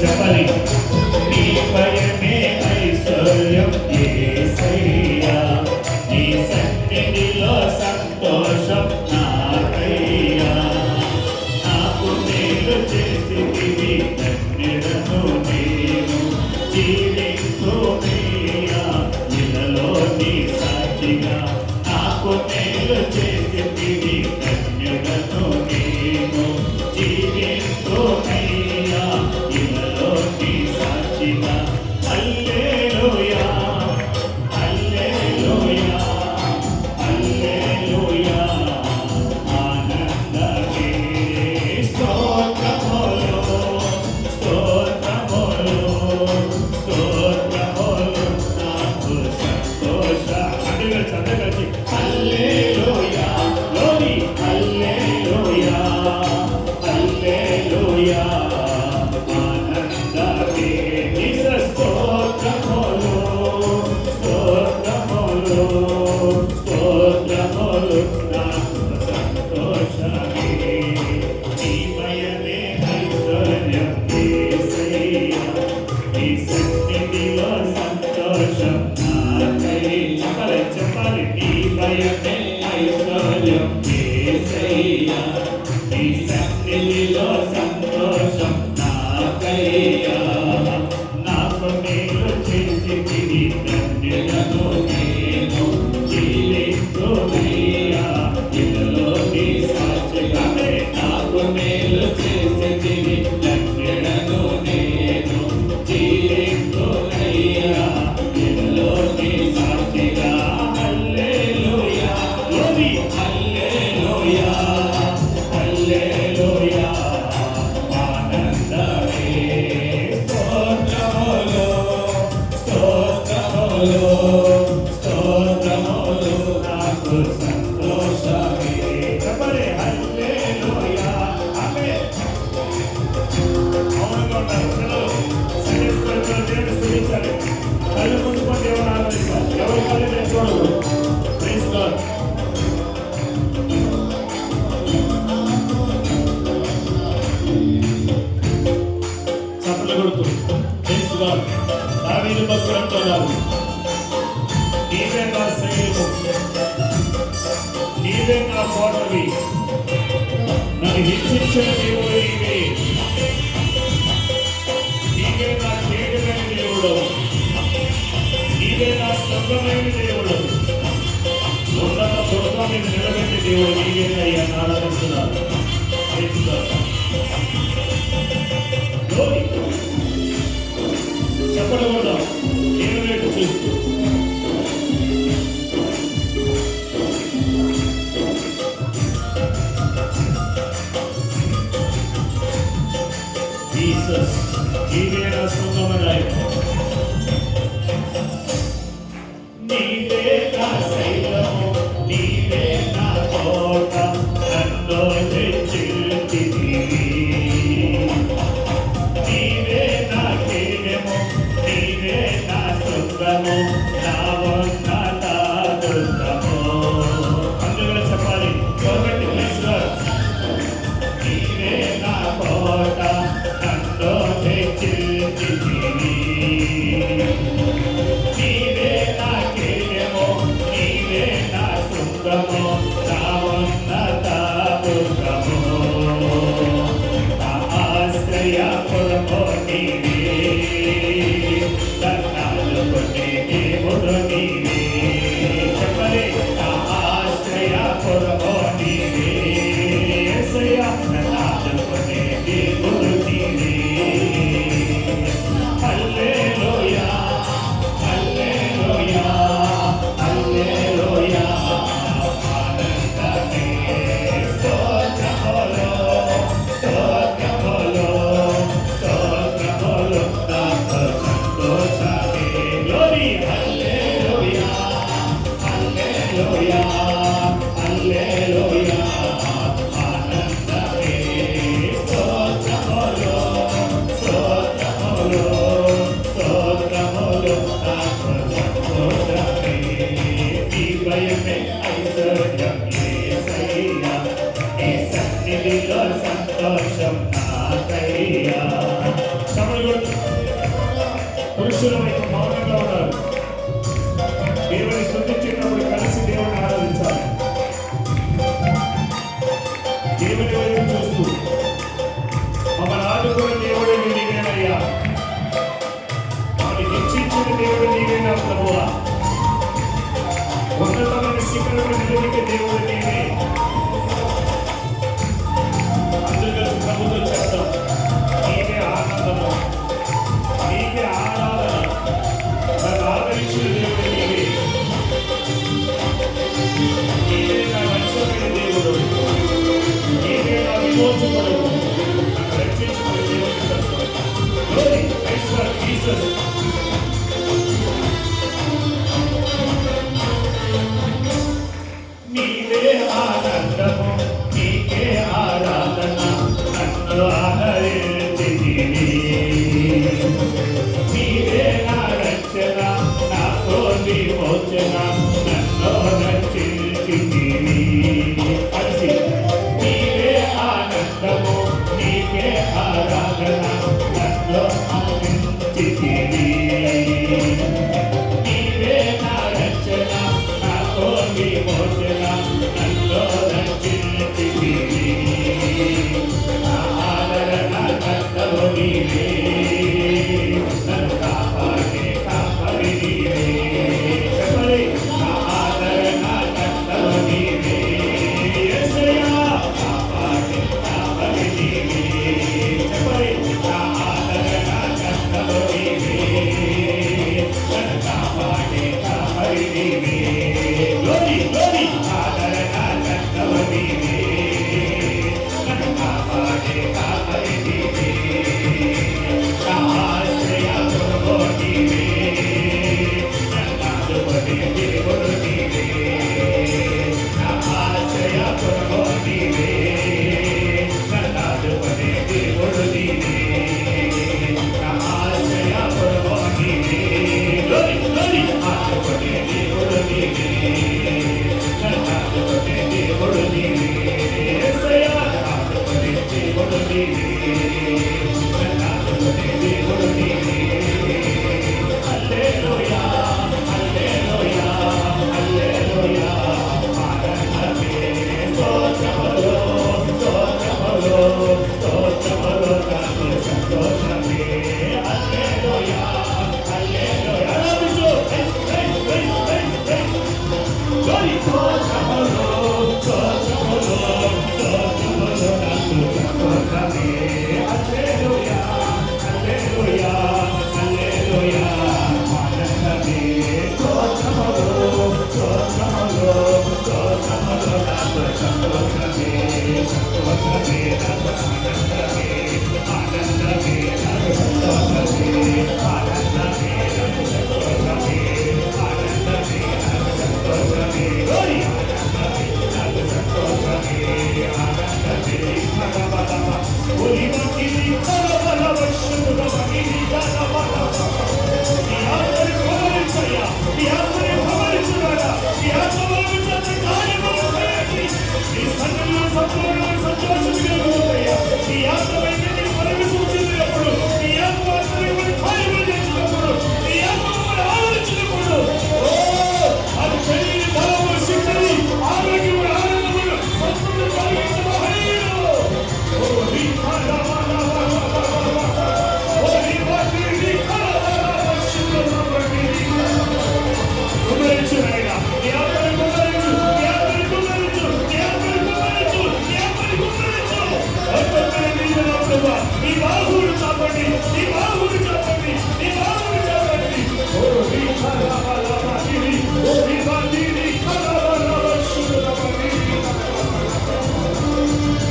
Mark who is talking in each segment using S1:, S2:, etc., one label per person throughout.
S1: చెప్పాలి. నీ భయమే ఐశ్వర్యం యేసయ్యా, నీ సన్నిధిలో సంతోషం నాకయ్యా. నాకు మేలు చేసితివి ధన్యుడను నేను, జీవింతునయ్యా ఇలలో నీ సాక్షిగా. నాకు మేలు చేసితివి ధన్యుడను నేను, జీవింతునయ్యా ఇలలో నీ సాక్షిగా. హల్లెలూయా హల్లెలూయా హల్లెలూయా, ఆనందమే స్తోత్రములు స్తోత్రములు స్తోత్రములు, నాకు సంతోష అందరూ చదవండి. హల్లెలూయా లోని హల్లెలూయా హల్లెలూయా, ఆనందమే జీసస్ స్తోత్రములు స్తోత్రములు స్తోత్రములు, నాకు సంతోషమే. నీ భయమే ఐశ్వర్యం యేసయ్యా, నీ సన్నిధిలో సంతోషం నాకై. చెప్పాలి చెప్పాలి. నీ భయమే ఐశ్వర్యం యేసయ్యా, నీ సన్నిధిలో సంతోషం నాకయ్యా. నాకు మేలు చేసితివి ధన్యుడను నేను, జీవింతునయ్యా ఇలలో నీ సాక్షిగా. నాకు మేలు చేసితివి ధన్యుడను నేను, జీవింతునయ్యా ఇలలో నీ సాక్షిగా. హల్లెలూయా లోని హల్లెలూయా హల్లెలూయా, ఆనందమే స్తోత్రములు స్తోత్రములు స్తోత్రములు, నాకు సంతోషమే. చెప్పండి హల్లెలూయా. ఆమేన్. మౌనంగా ఉంటారు పిల్లలు. సండే స్కూల్ పిల్లలు దేవుని స్తుతించాలి. కళ్ళు మూసుకొని దేవుని ఆరాధించాలి. ఎవరి కళ్ళు నేను చూడకూడదు. Praise God. చప్పట్లు కొడుతూ ప్రైజ్ గాడ్. దావీదు భక్తుడు అంటున్నారు, నీవే నా సైన్యము, నీవే నా కోటవి, నన్ను హెచ్చించిన దేవుడు నీవే, నీవే నా కేడమైన దేవుడు, నీవే నా స్తంభమైన దేవుడు, ఉన్నత దుర్గాన్ని నిలబెట్టే దేవుడు నీవేనయ్యా ఆరాధిస్తున్నారు. Praise God. చెప్పడం కూడా నేను చూస్తూ జీసస్ నీవే నా స్తంభమయ్యా, నీవే నా శైలము, నీవే నా కోట, నన్ను హెచ్చించితివి. నీవే నా కేడెము, నీవే నా సుఖము, నా ఉన్నత దుర్గము. అందరూ చెప్పాలి. Government please God. నీవే నా కోట, నన్ను హెచ్చించితివి. నీవే నా కేడెము, నీవే నా సుఖము, నా ఉన్నత దుర్గము. నా ఆశ్రయపురము నీవే, దన్నాలకు దేవుడు నీవే. చెప్పలే. నా ఆశ్రయపురము నీవే యేసయ్యా, దన్నాలకు దేవుడు నీవే. హల్లెలూయా హల్లెలూయా హల్లెలూయా, ఆనందమే స్తోత్రములు స్తోత్రములు స్తోత్రములు, పురుషుల వైపు మౌనంగా ఉన్నారు. దేవుని స్తుతించేటప్పుడు కలిసి దేవుని ఆరాధించాలి. దేవుని వైపు చూస్తూ మమ్మల్ని ఆదుకున్న దేవుడు నీవేనయ్యా, మమ్మల్ని హెచ్చించిన దేవుడు నీవేనా ప్రభువా, ఉన్నతమైన శిఖరంలో నిలబెట్టే దేవుడు నీవే. అందులో ప్రభుత్వం చెప్తాం, నీవే ఆనందము, నీవే ఆరాధన, నన్ను ఆదరించిన దేవుడు నీవే. నీవే నా రక్షకుడి దేవుడు, నీవే నా విమోచకుడు, నన్ను రక్షించిన దేవుడు చెప్తాం. Glory, praise for Jesus. నీవే ఆనందము, నీకే ఆరాధన, నన్ను ఆదరించితివి. నీవే నా రక్షణ, నాతో విమోచన, నన్ను రక్షించితివి. కలిసి నీవే ఆనందము, నీకే ఆరాధన, నన్ను ఆదరించితివి. నీవే నా రక్షణ, నాతో విమోచన, నన్ను రక్షించితివి. నా ఆదరణ కర్తవు నీవే, నన్ను కాపాడే కాపరి నీవే. చెప్పండి, నా ఆదరణ కర్తవు నీవే, యేసయ్యా, కాపాడే కాపరి నీవే. చెప్పండి, నా ఆదరణ కర్తవు నీవే, నన్ను కాపాడే కాపరి నీవే. Glory, glory, ఆదరణ కర్తవు నీవే, నన్ను కాపాడే కాపరి నీవే. నా ఆశ్రయదుర్గో నీవే, నన్ను ఆదుకునే దేవుడు నీవే. నా ఆశ్రయదుర్గో నీవే, నన్ను ఆదుకునే దేవుడు నీవే. నా ఆశ్రయదుర్గో నీవే, glory, glory, ఆదుకునే దేవుడు నీవే. నన్ను ఆదుకునే దేవుడు నీవే. యేసయ్యా, ఆదుకునే దేవుడు నీవే. నన్ను ఆదుకునే దేవుడు నీవే. హల్లెలూయా, హల్లెలూయా, హల్లెలూయా. ఆనందమే, స్తోత్రములు, స్తోత్రములు, స్తోత్రములు, నాకు సంతోషమే. హల్లెలూయా, హల్లెలూయా. ఆరాధించు. Glory, స్తోత్రములు, స్తోత్రములు, స్తోత్రములు, నాకు సంతోషమే. హల్లెలూయా, హల్లెలూయా, హల్లెలూయా. ఆనందమే, స్తోత్రములు, స్తోత్రములు, స్తోత్రములు, నాకు సంతోషమే. సంతోషమే, నాకు ఆనందమే, ఆనందమే, నాకు సంతోషమే, ఆనందమే, నాకు సంతోషమే, ఆనందమే, నాకు సంతోషమే. Glory, ఆనందమే, నాకు సంతోషమే, ఆనందమే. భగవదమ, ఒలివకిలి కలవలవ శుభమగిలి కలవలవ. నీ ఆత్మని భవరించయ్యా, నీ ఆత్మని భవరించుగాడా, నీ ఆత్మని చేత కార్యములు చేయండి. నీ సన్నిధిలో సంపూర్ణమైన సంతోషం కలుగుతుందయ్యా. నీ ఆత్మపైన నీకు పరమేశ్వరం చెందినప్పుడు, నీ ఆత్మ ఆత్మని కార్యములు చేసినప్పుడు, నీ ఆత్మ మమ్మల్ని ఆదరించినప్పుడు, అది శరీర బలము, శక్తి, ఆరోగ్యము, ఆనందములు, సంతృప్తి కలిగించు మహనీయుడు. ఓ నీ కుమరించు నాయనా, నీ ఆత్మని కుమరించు, నీ ఆత్మని కుమరించు, నీ ఆత్మని కుమరించు, నీ ఆత్మని కుమరించు. అద్భుతమైన దీవెన ప్రభువా, నీ బాహువులు చాపండి, నీ బాహువులు చాపండి, నీ బాహువులు చాపండి. ఓ నీ కలవలవని, ఓ నీ బందిని కలవలవశుభమగిలి.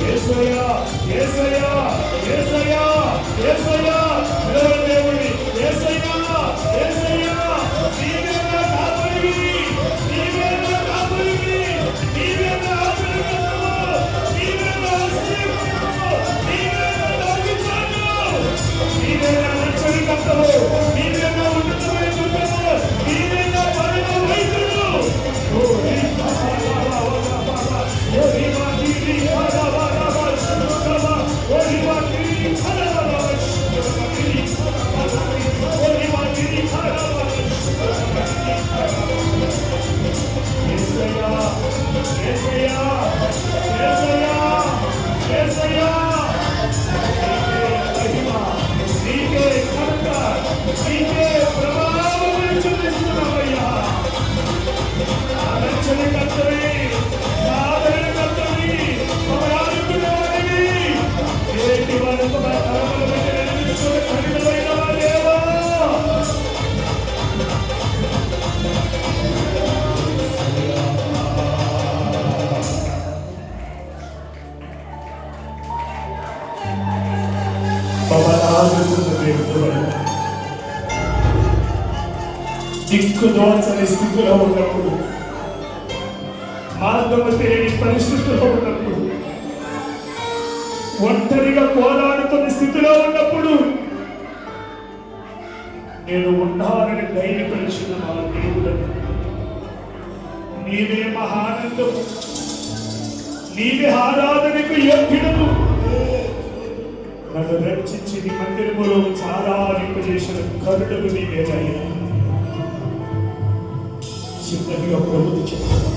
S1: యేసయ్యా, యేసయ్యా, యేసయ్యా, యేసయ్యా, నిలవని దేవుడి, యేసయ్యా, యేసయ్యా, నీవే నా కాపరివి, నీవే నా కాపరివి, నీవే నా ఆశ్రయదుర్గము, నీవే నా ఆశ్రయదుర్గము, నీవే నా దావిదాను, నీవే నా రక్షణకర్తవు, నీవే నా ఉన్నతమైన దుర్గము, నీవే నా పరమ వైద్యుడు. ఓ నీ ఓ నీ బందిని కలవలవశుభమ, ఓ నీ మమ్మల్ని ఆదుకున్న దేవుడు, దిక్కు దోచని స్థితిలో ఉన్నప్పుడు, మార్గము తెలియని పరిస్థితుల్లో ఉన్నప్పుడు, ఒంటరిగా పోరాడుతున్న స్థితిలో ఉన్నప్పుడు నేను ఉన్నానని ధైర్యపరిచిన మా దేవుడను, నీవే మహానందము, నీవే ఆరాధనకు యోగ్యుడము. నన్ను రక్షించి నీ మందిరములో చారాధింపజేసిన కరుణకు నీవే దయ. చిన్నగా ప్రభుత్వ చెప్పు.